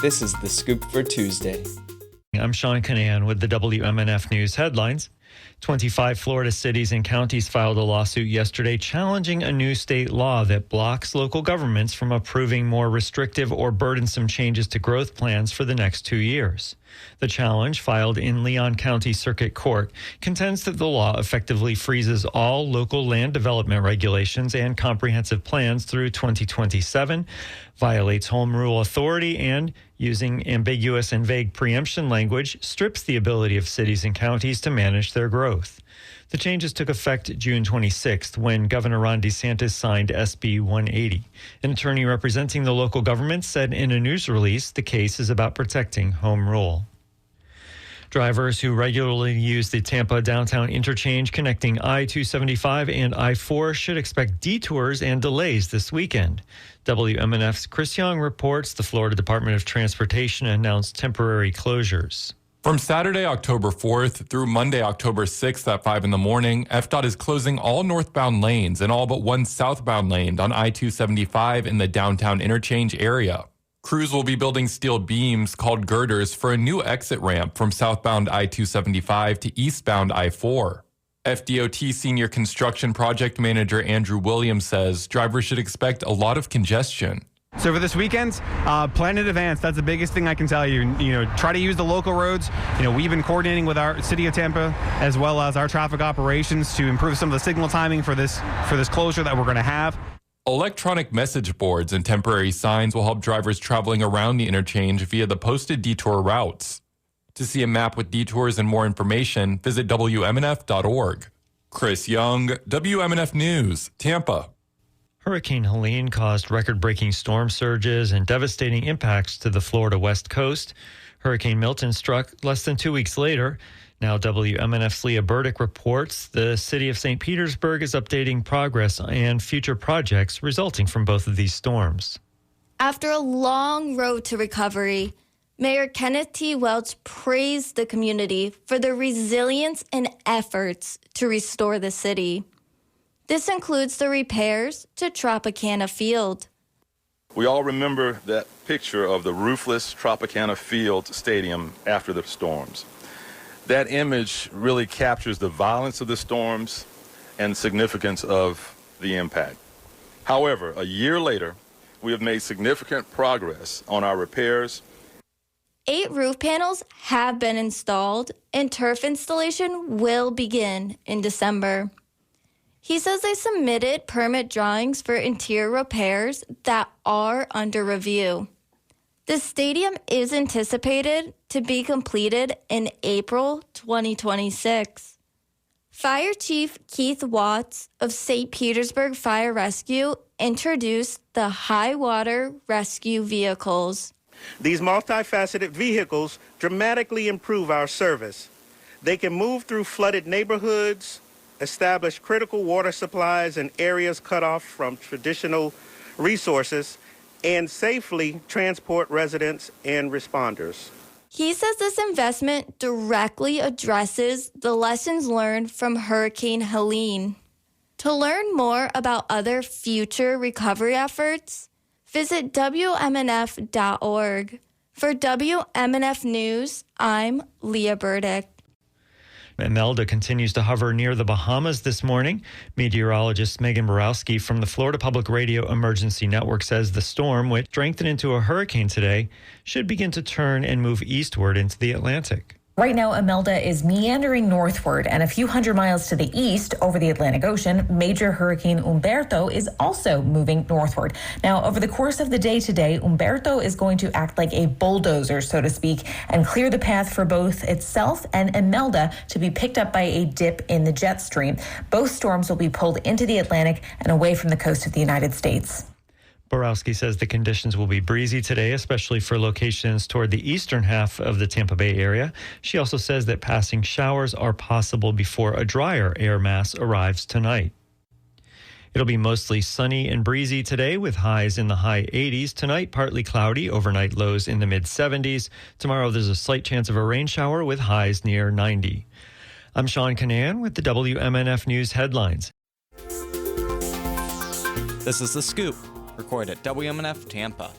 This is The Scoop for Tuesday. I'm Sean Canan with the WMNF News headlines. 25 Florida cities and counties filed a lawsuit yesterday challenging a new state law that blocks local governments from approving more restrictive or burdensome changes to growth plans for the next 2 years. The challenge, filed in Leon County Circuit Court, contends that the law effectively freezes all local land development regulations and comprehensive plans through 2027, violates home rule authority, and, using ambiguous and vague preemption language, strips the ability of cities and counties to manage their growth. The changes took effect June 26th when Governor Ron DeSantis signed SB 180. An attorney representing the local government said in a news release the case is about protecting home rule. Drivers who regularly use the Tampa downtown interchange connecting I-275 and I-4 should expect detours and delays this weekend. WMNF's Chris Young reports the Florida Department of Transportation announced temporary closures. From Saturday, October 4th through Monday, October 6th at 5 in the morning, FDOT is closing all northbound lanes and all but one southbound lane on I-275 in the downtown interchange area. Crews will be building steel beams called girders for a new exit ramp from southbound I-275 to eastbound I-4. FDOT Senior Construction Project Manager Andrew Williams says drivers should expect a lot of congestion. So for this weekend, plan in advance. That's the biggest thing I can tell you. Try to use the local roads. We've been coordinating with our city of Tampa as well as our traffic operations to improve some of the signal timing for this closure that we're going to have. Electronic message boards and temporary signs will help drivers traveling around the interchange via the posted detour routes. To see a map with detours and more information, visit WMNF.org. Chris Young, WMNF News, Tampa. Hurricane Helene caused record-breaking storm surges and devastating impacts to the Florida West Coast. Hurricane Milton struck less than 2 weeks later. Now WMNF's Leah Burdick reports the city of St. Petersburg is updating progress and future projects resulting from both of these storms. After a long road to recovery, Mayor Kenneth T. Welch praised the community for their resilience and efforts to restore the city. This includes the repairs to Tropicana Field. We all remember that picture of the roofless Tropicana Field Stadium after the storms. That image really captures the violence of the storms and significance of the impact. However, a year later, we have made significant progress on our repairs. 8 roof panels have been installed, and turf installation will begin in December. He says they submitted permit drawings for interior repairs that are under review. The stadium is anticipated to be completed in April 2026. Fire Chief Keith Watts of St. Petersburg Fire Rescue introduced the high water rescue vehicles. These multifaceted vehicles dramatically improve our service. They can move through flooded neighborhoods, establish critical water supplies in areas cut off from traditional resources, and safely transport residents and responders. He says this investment directly addresses the lessons learned from Hurricane Helene. To learn more about other future recovery efforts, visit WMNF.org. For WMNF News, I'm Leah Burdick. Imelda continues to hover near the Bahamas this morning. Meteorologist Megan Borowski from the Florida Public Radio Emergency Network says the storm, which strengthened into a hurricane today, should begin to turn and move eastward into the Atlantic. Right now, Imelda is meandering northward, and a few hundred miles to the east over the Atlantic Ocean, major Hurricane Humberto is also moving northward. Now, over the course of the day today, Humberto is going to act like a bulldozer, so to speak, and clear the path for both itself and Imelda to be picked up by a dip in the jet stream. Both storms will be pulled into the Atlantic and away from the coast of the United States. Borowski says the conditions will be breezy today, especially for locations toward the eastern half of the Tampa Bay area. She also says that passing showers are possible before a drier air mass arrives tonight. It'll be mostly sunny and breezy today with highs in the high 80s. Tonight, partly cloudy, overnight lows in the mid-70s. Tomorrow, there's a slight chance of a rain shower with highs near 90. I'm Sean Canan with the WMNF News headlines. This is The Scoop, recorded at WMNF Tampa.